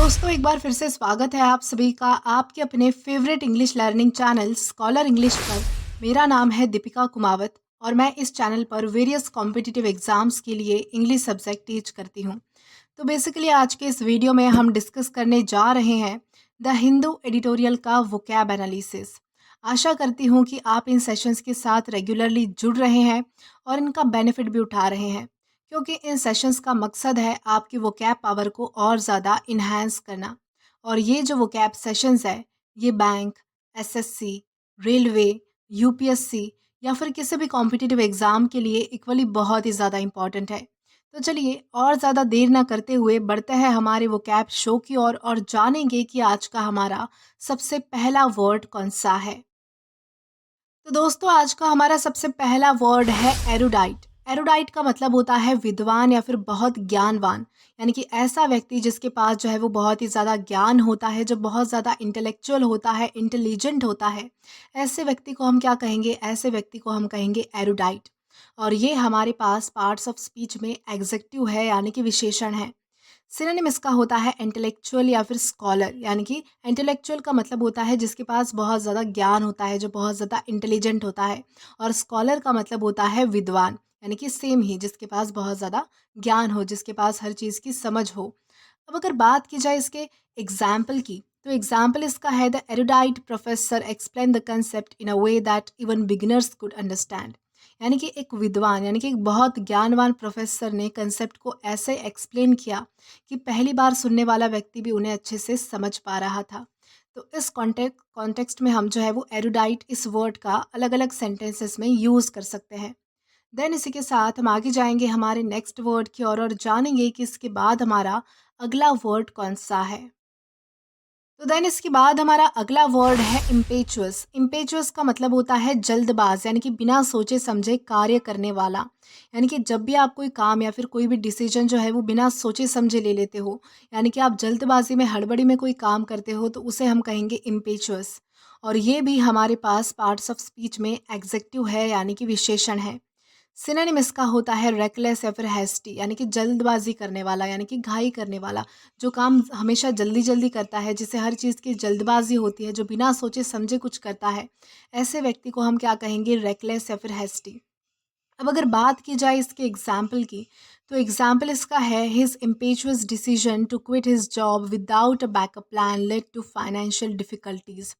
दोस्तों, एक बार फिर से स्वागत है आप सभी का आपके अपने favourite English learning channel scholar English पर। मेरा नाम है दीपिका कुमावत और मैं इस चैनल पर वेरियस कॉम्पिटिटिव एग्जाम्स के लिए इंग्लिश सब्जेक्ट टीच करती हूँ। तो बेसिकली आज के इस वीडियो में हम डिस्कस करने जा रहे हैं द हिंदू एडिटोरियल का वोकैब एनालिसिस। आशा करती हूँ कि आप इन सेशंस के साथ रेगुलरली जुड़ रहे हैं और इनका बेनिफिट भी उठा रहे हैं, क्योंकि इन सेशंस का मकसद है आपकी वोकैब पावर को और ज़्यादा इन्हांस करना। और ये जो वोकैब सेशंस है, ये बैंक, एसएससी, रेलवे, यूपीएससी या फिर किसी भी कॉम्पिटिटिव एग्ज़ाम के लिए इक्वली बहुत ही ज़्यादा इंपॉर्टेंट है। तो चलिए और ज़्यादा देर ना करते हुए बढ़ते हैं हमारे वोकैब शो की ओर और जानेंगे कि आज का हमारा सबसे पहला वर्ड कौन सा है। तो दोस्तों, आज का हमारा सबसे पहला वर्ड है एरुडाइट। एरुडाइट का मतलब होता है विद्वान या फिर बहुत ज्ञानवान, यानी कि ऐसा व्यक्ति जिसके पास जो है वो बहुत ही ज़्यादा ज्ञान होता है, जो बहुत ज़्यादा इंटेलेक्चुअल होता है, इंटेलिजेंट होता है। ऐसे व्यक्ति को हम क्या कहेंगे? ऐसे व्यक्ति को हम कहेंगे एरुडाइट। और ये हमारे पास पार्ट्स ऑफ स्पीच में एग्जेक्टिव है, यानी कि विशेषण है। सिनोनिम इसका होता है इंटेलेक्चुअल या फिर स्कॉलर, यानी कि इंटेलेक्चुअल का मतलब होता है जिसके पास बहुत ज़्यादा ज्ञान होता है, जो बहुत ज़्यादा इंटेलिजेंट होता है। और स्कॉलर का मतलब होता है विद्वान, यानी कि सेम ही, जिसके पास बहुत ज़्यादा ज्ञान हो, जिसके पास हर चीज़ की समझ हो। अब अगर बात की जाए इसके एग्जाम्पल की, तो एग्जाम्पल इसका है the erudite professor explain the concept in a way that even beginners could understand. यानी कि एक विद्वान, यानी कि एक बहुत ज्ञानवान प्रोफेसर ने कंसेप्ट को ऐसे एक्सप्लेन किया कि पहली बार सुनने वाला व्यक्ति भी उन्हें अच्छे से समझ पा रहा था। तो इस कॉन्टेक्स्ट में हम जो है वो एरुडाइट इस वर्ड का अलग अलग सेंटेंसेस में यूज़ कर सकते हैं। देन इसी के साथ हम आगे जाएंगे हमारे नेक्स्ट वर्ड की ओर और जानेंगे कि इसके बाद हमारा अगला वर्ड कौन सा है। तो देन इसके बाद हमारा अगला वर्ड है इम्पेचुअस। इम्पेचुअस का मतलब होता है जल्दबाज, यानी कि बिना सोचे समझे कार्य करने वाला। यानी कि जब भी आप कोई काम या फिर कोई भी डिसीजन जो है वो बिना सोचे समझे ले लेते हो, यानी कि आप जल्दबाजी में हड़बड़ी में कोई काम करते हो, तो उसे हम कहेंगे इम्पेचुअस। और ये भी हमारे पास पार्ट्स ऑफ स्पीच में एग्जेक्टिव है, यानी कि विशेषण है। सिनोनिम इसका होता है रेकलेस या फिर हैस्टी, यानी कि जल्दबाजी करने वाला, यानी कि घाई करने वाला, जो काम हमेशा जल्दी जल्दी करता है, जिसे हर चीज़ की जल्दबाजी होती है, जो बिना सोचे समझे कुछ करता है। ऐसे व्यक्ति को हम क्या कहेंगे? रेकलेस या फिर हैस्टी। अब अगर बात की जाए इसके एग्जाम्पल की, तो एग्जाम्पल इसका है his impetuous decision to quit his job without a backup plan led to financial difficulties.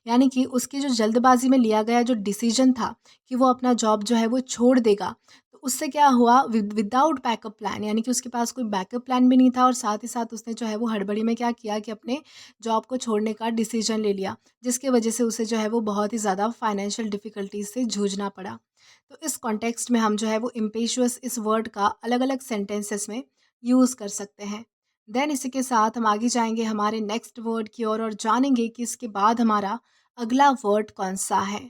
यानी कि उसकी जो जल्दबाजी में लिया गया जो डिसीजन था कि वो अपना जॉब जो है वो छोड़ देगा, तो उससे क्या हुआ? विदाउट बैकअप प्लान, यानी कि उसके पास कोई बैकअप प्लान भी नहीं था और साथ ही साथ उसने जो है वो हड़बड़ी में क्या किया कि अपने जॉब को छोड़ने का डिसीजन ले लिया, जिसके वजह से उसे जो है वो बहुत ही ज़्यादा फाइनेंशियल डिफिकल्टीज से जूझना पड़ा। तो इस कॉन्टेक्स्ट में हम जो है वो इम्पेशुअस इस वर्ड का अलग अलग सेंटेंसेस में यूज़ कर सकते हैं। देन इसी के साथ हम आगे जाएंगे हमारे नेक्स्ट वर्ड की ओर और जानेंगे कि इसके बाद हमारा अगला वर्ड कौन सा है।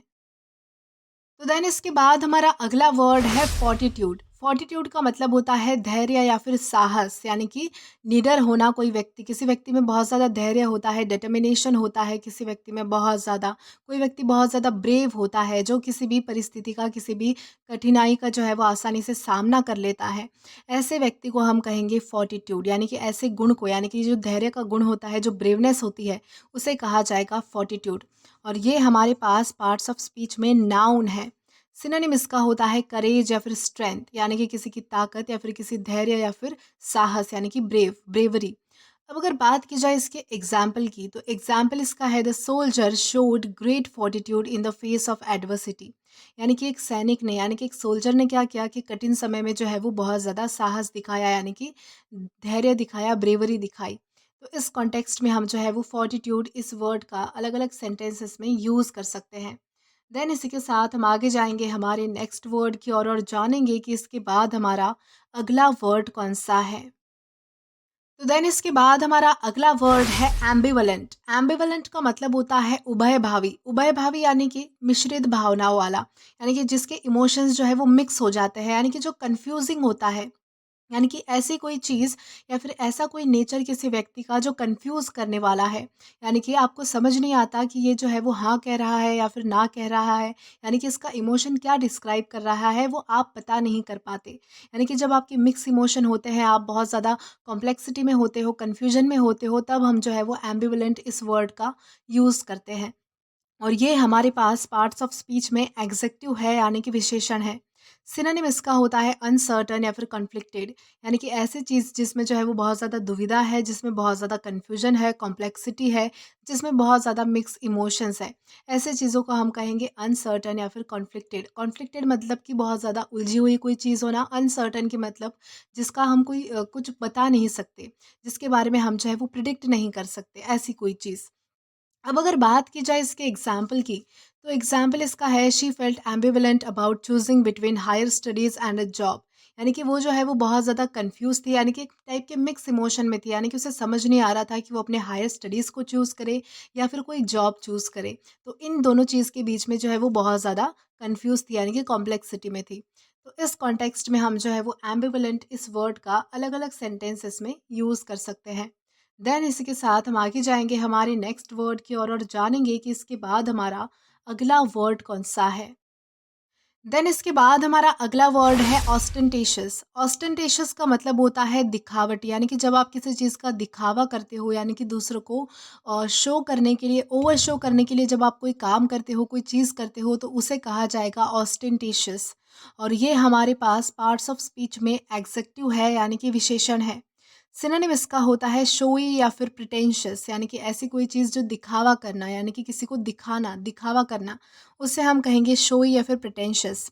तो देन इसके बाद हमारा अगला वर्ड है फोर्टिट्यूड। फोर्टिट्यूड का मतलब होता है धैर्य या फिर साहस, यानी कि निडर होना। कोई व्यक्ति, किसी व्यक्ति में बहुत ज़्यादा धैर्य होता है, डिटर्मिनेशन होता है किसी व्यक्ति में बहुत ज़्यादा। कोई व्यक्ति बहुत ज़्यादा ब्रेव होता है, जो किसी भी परिस्थिति का, किसी भी कठिनाई का जो है वो आसानी से सामना कर लेता है। ऐसे व्यक्ति को हम कहेंगे फोर्टिट्यूड, यानी कि ऐसे गुण को, यानी कि जो धैर्य का गुण होता है, जो ब्रेवनेस होती है, उसे कहा जाएगा फोर्टिट्यूड। और ये हमारे पास पार्ट्स ऑफ स्पीच में नाउन है। सिनोनिम इसका होता है करेज या फिर स्ट्रेंथ, यानी कि किसी की ताकत या फिर किसी धैर्य या फिर साहस, यानी कि ब्रेवरी। अब अगर बात की जाए इसके एग्जाम्पल की, तो एग्जाम्पल इसका है the soldier showed great fortitude in the face of adversity. यानी कि एक सैनिक ने, यानी कि एक सोल्जर ने क्या किया कि कठिन समय में जो है वो बहुत ज़्यादा साहस दिखाया, यानी कि धैर्य दिखाया, ब्रेवरी दिखाई। तो इस कॉन्टेक्स्ट में हम जो है वो फोर्टिट्यूड इस वर्ड का अलग अलग सेंटेंसेस में यूज़ कर सकते हैं। देन इसी के साथ हम आगे जाएंगे हमारे नेक्स्ट वर्ड की ओर और जानेंगे कि इसके बाद हमारा अगला वर्ड कौन सा है। तो देन इसके बाद हमारा अगला वर्ड है एम्बिवलेंट। एम्बिवलेंट का मतलब होता है उभय भावी। उभय भावी यानी कि मिश्रित भावनाओं वाला, यानी कि जिसके इमोशंस जो है वो मिक्स हो जाते हैं, यानी कि जो कंफ्यूजिंग होता है, यानी कि ऐसी कोई चीज़ या फिर ऐसा कोई नेचर किसी व्यक्ति का जो कन्फ्यूज़ करने वाला है। यानी कि आपको समझ नहीं आता कि ये जो है वो हाँ कह रहा है या फिर ना कह रहा है। यानी कि इसका इमोशन क्या डिस्क्राइब कर रहा है वो आप पता नहीं कर पाते। यानी कि जब आपके मिक्स इमोशन होते हैं, आप बहुत ज़्यादा कॉम्प्लेक्सिटी में होते हो, कन्फ्यूजन में होते हो, तब हम जो है वो एम्बिवलेंट इस वर्ड का यूज़ करते हैं। और ये हमारे पास पार्ट्स ऑफ स्पीच में एग्जेक्टिव है यानी कि विशेषण है। सिनोनिम इसका होता है अनसर्टन या फिर कॉन्फ्लिक्टेड। यानी कि ऐसी चीज़ जिसमें जो है वो बहुत ज़्यादा दुविधा है, जिसमें बहुत ज़्यादा कन्फ्यूजन है, कॉम्प्लेक्सिटी है, जिसमें बहुत ज़्यादा मिक्स इमोशंस है। ऐसे चीज़ों को हम कहेंगे अनसर्टन या फिर कॉन्फ्लिक्टेड। कॉन्फ्लिक्टेड मतलब कि बहुत ज़्यादा उलझी हुई कोई चीज़ होना, अनसर्टन की मतलब जिसका हम कोई कुछ बता नहीं सकते, जिसके बारे में हम जो है वो प्रिडिक्ट नहीं कर सकते, ऐसी कोई चीज़। अब अगर बात की जाए इसके एग्जाम्पल की, तो एग्जाम्पल इसका है she felt ambivalent about choosing between higher studies and a job. यानी कि वो जो है वो बहुत ज़्यादा कंफ्यूज थी, यानी कि एक टाइप के मिक्स इमोशन में थी। यानी कि उसे समझ नहीं आ रहा था कि वो अपने हायर स्टडीज़ को चूज़ करे या फिर कोई जॉब चूज़ करे। तो इन दोनों चीज़ के बीच में जो है वो बहुत ज़्यादा कंफ्यूज थी, यानी कि कॉम्प्लेक्सिटी में थी। तो इस कॉन्टेक्स्ट में हम जो है वो एम्बिवलेंट इस वर्ड का अलग अलग सेंटेंसेस में यूज़ कर सकते हैं। देन इसी के साथ हम आगे जाएँगे हमारे नेक्स्ट वर्ड की ओर और जानेंगे कि इसके बाद हमारा अगला वर्ड कौन-सा है। देन इसके बाद हमारा अगला वर्ड है ऑस्टेंटेशियस। ऑस्टेंटेशियस का मतलब होता है दिखावटी, यानी कि जब आप किसी चीज़ का दिखावा करते हो, यानी कि दूसरों को शो करने के लिए, ओवर शो करने के लिए जब आप कोई काम करते हो, कोई चीज़ करते हो, तो उसे कहा जाएगा ऑस्टेंटेशियस। और ये हमारे पास पार्ट्स ऑफ स्पीच में एग्जेक्टिव है यानी कि विशेषण है। सिनोनिम इसका होता है शोई या फिर प्रिटेंशियस, यानी कि ऐसी कोई चीज़ जो दिखावा करना, यानी कि किसी को दिखाना, दिखावा करना, उसे हम कहेंगे शोई या फिर प्रिटेंशियस।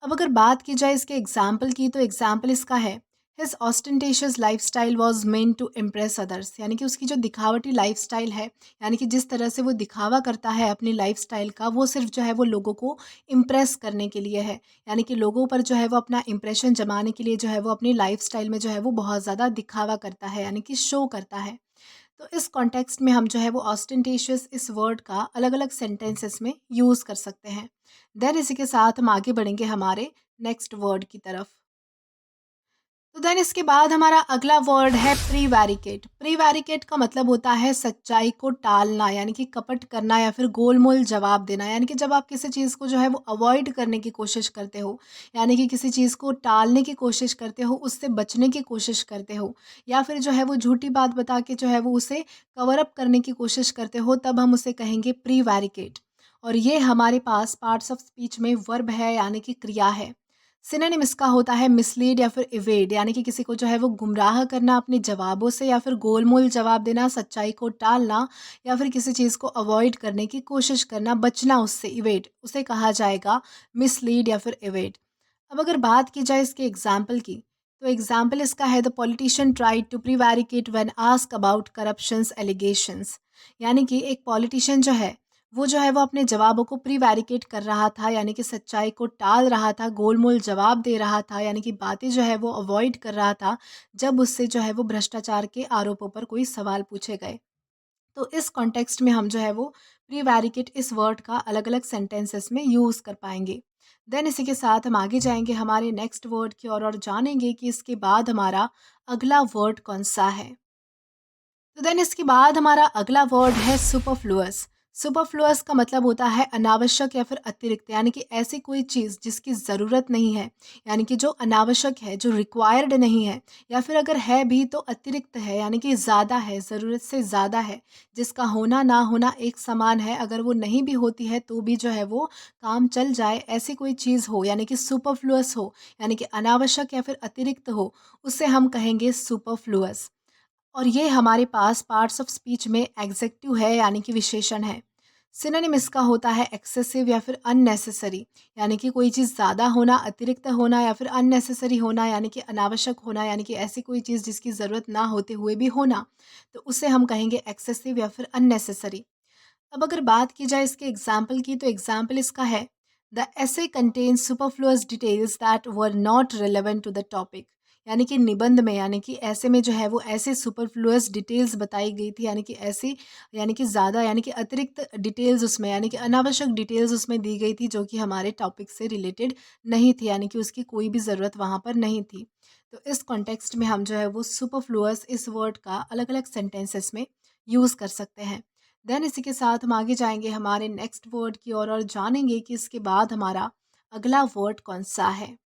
अब अगर बात की जाए इसके एग्जाम्पल की, तो एग्जाम्पल इसका है his ostentatious lifestyle was meant to impress others. यानी कि उसकी जो दिखावटी लाइफस्टाइल है, यानी कि जिस तरह से वो दिखावा करता है अपनी लाइफस्टाइल का, वो सिर्फ जो है वो लोगों को इम्प्रेस करने के लिए है। यानी कि लोगों पर जो है वो अपना इंप्रेशन जमाने के लिए जो है वो अपनी लाइफस्टाइल में जो है वो बहुत ज़्यादा दिखावा करता है, यानी कि शो करता है। तो इस कॉन्टेक्स्ट में हम जो है वो ऑस्टेंटेशियस इस वर्ड का अलग अलग सेंटेंसेस में यूज़ कर सकते हैं। देन इसी के साथ हम आगे बढ़ेंगे हमारे नेक्स्ट वर्ड की तरफ। तो देन इसके बाद हमारा अगला वर्ड है प्रीवैरिकेट। प्रीवैरिकेट का मतलब होता है सच्चाई को टालना, यानी कि कपट करना या फिर गोलमोल जवाब देना। यानी कि जब आप किसी चीज़ को जो है वो अवॉइड करने की कोशिश करते हो, यानी कि किसी चीज़ को टालने की कोशिश करते हो, उससे बचने की कोशिश करते हो, या फिर जो है वो झूठी बात बता के जो है वो उसे कवर अप करने की कोशिश करते हो, तब हम उसे कहेंगे प्रीवैरिकेट। और ये हमारे पास पार्ट्स ऑफ स्पीच में वर्ब है यानी कि क्रिया है। सिनोनिम इसका होता है मिसलीड या फिर इवेड, यानी कि किसी को जो है वो गुमराह करना अपने जवाबों से, या फिर गोलमोल जवाब देना, सच्चाई को टालना, या फिर किसी चीज़ को अवॉइड करने की कोशिश करना, बचना उससे, इवेड, उसे कहा जाएगा मिसलीड या फिर इवेड। अब अगर बात की जाए इसके एग्जाम्पल की, तो एग्जाम्पल इसका है the politician tried to prevaricate when ask about corruptions allegations. यानी कि एक पॉलिटिशियन जो है वो जो है वो अपने जवाबों को प्रिवैरिकेट कर रहा था, यानी कि सच्चाई को टाल रहा था, गोलमोल जवाब दे रहा था, यानी कि बातें जो है वो अवॉइड कर रहा था, जब उससे जो है वो भ्रष्टाचार के आरोपों पर कोई सवाल पूछे गए। तो इस कॉन्टेक्स्ट में हम जो है वो प्रीवैरिकेट इस वर्ड का अलग अलग सेंटेंसेस में यूज़ कर पाएंगे। देन इसी के साथ हम आगे जाएंगे हमारे नेक्स्ट वर्ड की ओर और जानेंगे कि इसके बाद हमारा अगला वर्ड कौन सा है। तो देन इसके बाद हमारा अगला वर्ड है सुपरफ्लुअस। सुपरफ्लुअस का मतलब होता है अनावश्यक या फिर अतिरिक्त, यानी कि ऐसी कोई चीज़ जिसकी ज़रूरत नहीं है, यानी कि जो अनावश्यक है, जो रिक्वायर्ड नहीं है, या फिर अगर है भी तो अतिरिक्त है, यानी कि ज़्यादा है, ज़रूरत से ज़्यादा है, जिसका होना ना होना एक समान है, अगर वो नहीं भी होती है तो भी जो है वो काम चल जाए, ऐसी कोई चीज़ हो, यानी कि सुपरफ्लुअस हो, यानी कि अनावश्यक या फिर अतिरिक्त हो, उसे हम कहेंगे सुपरफ्लुअस। और ये हमारे पास पार्ट्स ऑफ स्पीच में एग्जेक्टिव है यानी कि विशेषण है। सिनोनिम इसका होता है एक्सेसिव या फिर अननेसेसरी, यानी कि कोई चीज़ ज़्यादा होना, अतिरिक्त होना, या फिर अननेसेसरी होना, यानी कि अनावश्यक होना, यानी कि ऐसी कोई चीज़ जिसकी ज़रूरत ना होते हुए भी होना, तो उसे हम कहेंगे एक्सेसिव या फिर अननेसेसरी। अब अगर बात की जाए इसके एग्जाम्पल की, तो एग्जाम्पल इसका है the essay contains superfluous details that were not relevant to the topic। यानी कि निबंध में, यानी कि ऐसे में जो है वो ऐसे सुपरफ्लुअस डिटेल्स बताई गई थी, यानी कि ऐसी, यानी कि ज़्यादा, यानी कि अतिरिक्त डिटेल्स उसमें, यानी कि अनावश्यक डिटेल्स उसमें दी गई थी जो कि हमारे टॉपिक से रिलेटेड नहीं थी, यानी कि उसकी कोई भी ज़रूरत वहाँ पर नहीं थी। तो इस कॉन्टेक्स्ट में हम जो है वो सुपरफ्लुअस इस वर्ड का अलग-अलग सेंटेंसेस में यूज़ कर सकते हैं। देन इसी के साथ हम आगे जाएँगे हमारे नेक्स्ट वर्ड की ओर और जानेंगे कि इसके बाद हमारा अगला वर्ड कौन-सा है।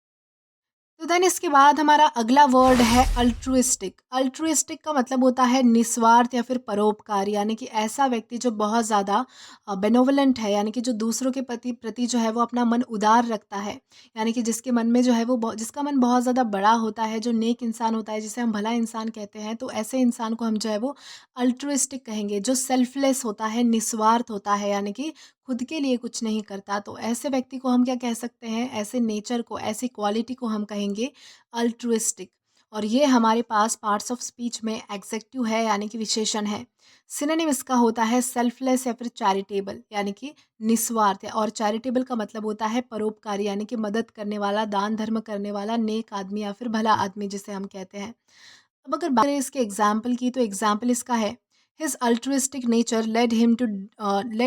तो देन इसके बाद हमारा अगला वर्ड है अल्ट्रुइस्टिक। अल्ट्रुइस्टिक का मतलब होता है निस्वार्थ या फिर परोपकार, यानी कि ऐसा व्यक्ति जो बहुत ज़्यादा बेनोवलेंट है, यानी कि जो दूसरों के प्रति प्रति जो है वो अपना मन उदार रखता है, यानी कि जिसके मन में जो है वो जिसका मन बहुत ज़्यादा बड़ा होता है, जो नेक इंसान होता है, जिसे हम भला इंसान कहते हैं, तो ऐसे इंसान को हम जो है वो अल्ट्रुइस्टिक कहेंगे। जो सेल्फलेस होता है, निस्वार्थ होता है, यानी कि खुद के लिए कुछ नहीं करता, तो ऐसे व्यक्ति को हम क्या कह सकते हैं, ऐसे नेचर को, ऐसी क्वालिटी को हम कहेंगे अल्ट्रुइस्टिक। और ये हमारे पास पार्ट्स ऑफ स्पीच में एग्जेक्टिव है, यानी कि विशेषण है। सिनोनिम इसका होता है सेल्फलेस या फिर चैरिटेबल, यानी कि निस्वार्थ और चैरिटेबल का मतलब होता है परोपकारी, यानी कि मदद करने वाला, दान धर्म करने वाला, नेक आदमी या फिर भला आदमी जिसे हम कहते हैं। अब अगर बात करें इसके एग्जाम्पल की, तो एग्जाम्पल इसका है his altruistic nature led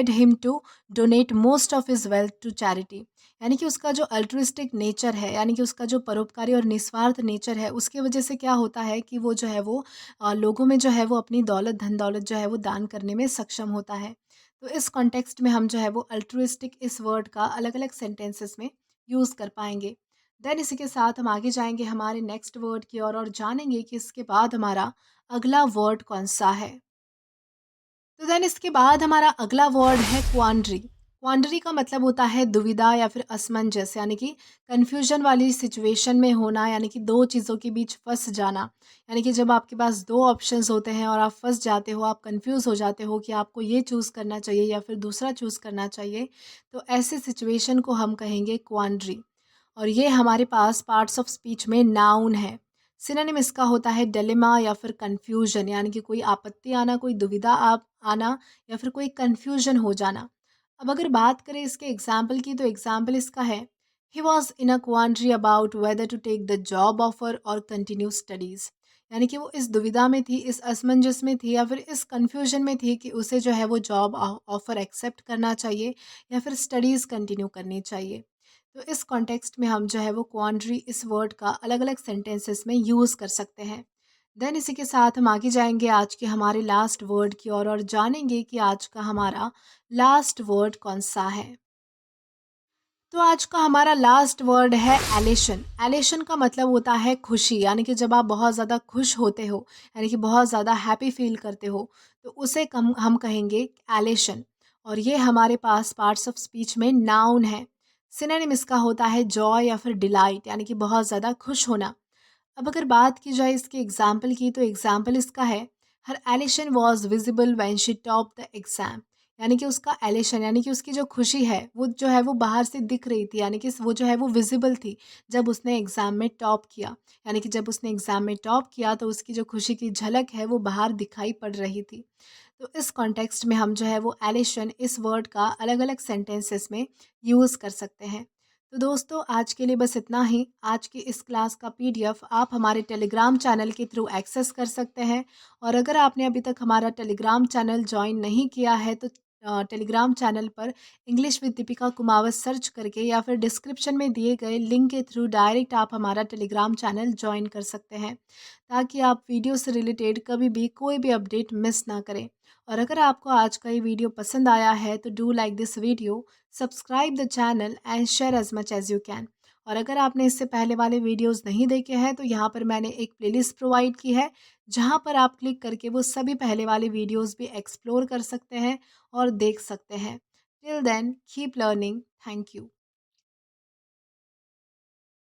him to donate most of his wealth to charity. यानी कि उसका जो अल्ट्रुइस्टिक नेचर है, यानी कि उसका जो परोपकारी और निस्वार्थ नेचर है, उसकी वजह से क्या होता है कि वो जो है वो लोगों में जो है वो अपनी दौलत, धन दौलत जो है वो दान करने में सक्षम होता है। तो इस कॉन्टेक्स्ट में हम जो है वो अल्ट्रुइस्टिक इस वर्ड का अलग अलग सेंटेंसेस में यूज़ कर पाएंगे। देन इसी के साथ हम आगे जाएंगे हमारे नेक्स्ट वर्ड की ओर और जानेंगे कि इसके बाद हमारा अगला वर्ड कौन सा है। तो देन इसके बाद हमारा अगला वर्ड है क्वांड्री। क्वांड्री का मतलब होता है दुविधा या फिर असमंजस, यानी कि कन्फ्यूजन वाली सिचुएशन में होना, यानी कि दो चीज़ों के बीच फंस जाना। यानी कि जब आपके पास दो ऑप्शंस होते हैं और आप फंस जाते हो, आप कंफ्यूज हो जाते हो कि आपको ये चूज़ करना चाहिए या फिर दूसरा चूज़ करना चाहिए, तो ऐसे सिचुएशन को हम कहेंगे क्वांड्री। और ये हमारे पास पार्ट्स ऑफ स्पीच में नाउन है। सिनोनिम इसका होता है डिलेमा या फिर कन्फ्यूजन, यानी कि कोई आपत्ति आना, कोई दुविधा आप आना या फिर कोई कन्फ्यूजन हो जाना। अब अगर बात करें इसके एग्जाम्पल की, तो एग्जाम्पल इसका है he was in a quandary about whether to take the job offer और कंटिन्यू स्टडीज़। यानी कि वो इस दुविधा में थी, इस असमंजस में थी या फिर इस कन्फ्यूजन में थी कि उसे जो है वो जॉब ऑफर एक्सेप्ट करना चाहिए या फिर स्टडीज़ कंटिन्यू करनी चाहिए। तो इस कॉन्टेक्स्ट में हम जो है वो क्वांड्री इस वर्ड का अलग अलग सेंटेंसेस में यूज़ कर सकते हैं। देन इसी के साथ हम आगे जाएंगे आज के हमारे लास्ट वर्ड की ओर और जानेंगे कि आज का हमारा लास्ट वर्ड कौन सा है। तो आज का हमारा लास्ट वर्ड है एलेशन। एलेशन का मतलब होता है खुशी, यानी कि जब आप बहुत ज़्यादा खुश होते हो, यानी कि बहुत ज़्यादा हैप्पी फील करते हो, तो उसे हम कहेंगे एलेशन। और ये हमारे पास पार्ट्स ऑफ स्पीच में नाउन है। सिनोनिम इसका होता है जॉय या फिर डिलाइट, यानी कि बहुत ज़्यादा खुश होना। अब अगर बात की जाए इसके एग्जाम्पल की, तो एग्जाम्पल इसका है her elation was visible when she top the exam. यानी कि उसका एलिशन, यानी कि उसकी जो खुशी है वो जो है वो बाहर से दिख रही थी, यानी कि वो जो है वो विजिबल थी जब उसने एग्ज़ाम में टॉप किया। यानी कि जब उसने एग्ज़ाम में टॉप किया तो उसकी जो खुशी की झलक है वो बाहर दिखाई पड़ रही थी। तो इस कॉन्टेक्स्ट में हम जो है वो एलिशन इस वर्ड का अलग अलग सेंटेंसेस में यूज़ कर सकते हैं। तो दोस्तों आज के लिए बस इतना ही। आज की इस क्लास का पीडीएफ आप हमारे टेलीग्राम चैनल के थ्रू एक्सेस कर सकते हैं। और अगर आपने अभी तक हमारा टेलीग्राम चैनल ज्वाइन नहीं किया है, तो टेलीग्राम चैनल पर English with Deepika Kumawat search करके या फिर डिस्क्रिप्शन में दिए गए लिंक के थ्रू डायरेक्ट आप हमारा टेलीग्राम चैनल ज्वाइन कर सकते हैं, ताकि आप वीडियो से रिलेटेड कभी भी कोई भी अपडेट मिस ना करें। और अगर आपको आज का ये वीडियो पसंद आया है तो do like this video, subscribe the channel and share as much as you can. और अगर आपने इससे पहले वाले वीडियोस नहीं देखे हैं, तो यहाँ पर मैंने एक प्लेलिस्ट प्रोवाइड की है, जहाँ पर आप क्लिक करके वो सभी पहले वाले वीडियोस भी एक्सप्लोर कर सकते हैं और देख सकते हैं। Till then keep learning. Thank you.